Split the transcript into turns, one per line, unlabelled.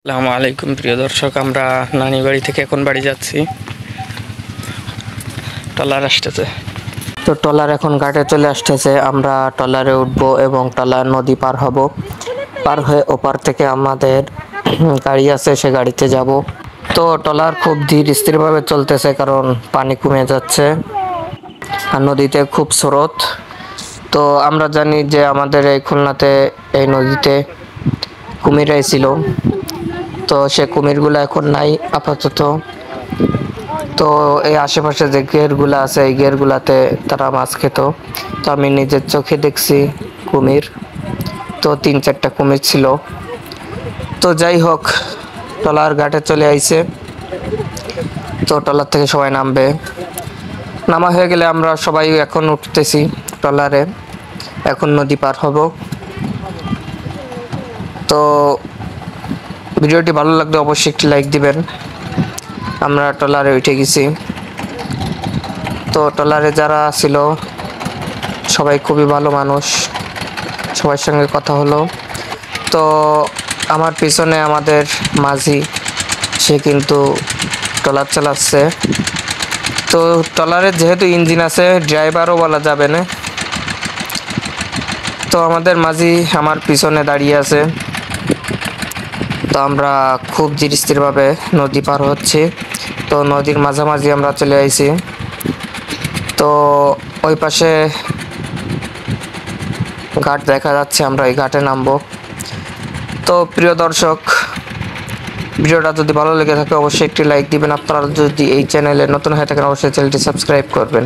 আসসালামু আলাইকুম প্রিয় দর্শক, আমরা নানি বাড়ি থেকে এখন বাড়ি যাচ্ছি। ট্রলার আসতেছে, তো ট্রলার এখন ঘাটে চলে আসতেছে। আমরা ট্রলারে উঠবো এবং ট্রলার নদী পার হব। পার হয়ে ওপার থেকে আমাদের গাড়ি আছে, সে গাড়িতে যাব। তো ট্রলার খুব ধীর স্থিরভাবে চলতেছে, কারণ পানি কমে যাচ্ছে আর নদীতে খুব স্রোত। তো আমরা জানি যে আমাদের এই খুলনাতে এই নদীতে কুমির ছিল, তো সে কুমিরগুলো এখন নাই আপাতত। তো এই আশেপাশে যে ঘেরগুলো আছে, এই ঘেরগুলাতে তারা মাছ খেত। তো আমি নিজের চোখে দেখছি কুমির, তো 3-4টা কুমির ছিল। তো যাই হোক, ট্রলার ঘাটে চলে আইছে। তো ট্রলার থেকে সবাই নামবে, নামা হয়ে গেলে আমরা সবাই এখন উঠতেছি ট্রলারে, এখন নদী পার হব। তো ভিডিওটি ভালো লাগলে অবশ্যই একটি লাইক দিবেন। আমরা ট্রলারে উঠে গেছি। তো ট্রলারে যারা ছিল সবাই খুবই ভালো মানুষ, সবার সঙ্গে কথা হলো। তো আমার পিছনে আমাদের মাঝি, সে কিন্তু ট্রলার চালাচ্ছে। তো ট্রলারের যেহেতু ইঞ্জিন আছে, ড্রাইভারও বলা যাবে না। তো আমাদের মাঝি আমার পিছনে দাঁড়িয়ে আছে। তো আমরা খুব ধীর স্থিরভাবে নদী পার হচ্ছি। তো নদীর মাঝামাঝি আমরা চলে আইছি। তো ওই পাশে ঘাট দেখা যাচ্ছে, আমরা এই ঘাটে নামবো। তো প্রিয় দর্শক, ভিডিওটা যদি ভালো লেগে থাকে অবশ্যই একটি লাইক দিবেন। আপনারা যদি এই চ্যানেলে নতুন হয়ে থাকেন অবশ্যই চ্যানেলটি সাবস্ক্রাইব করবেন।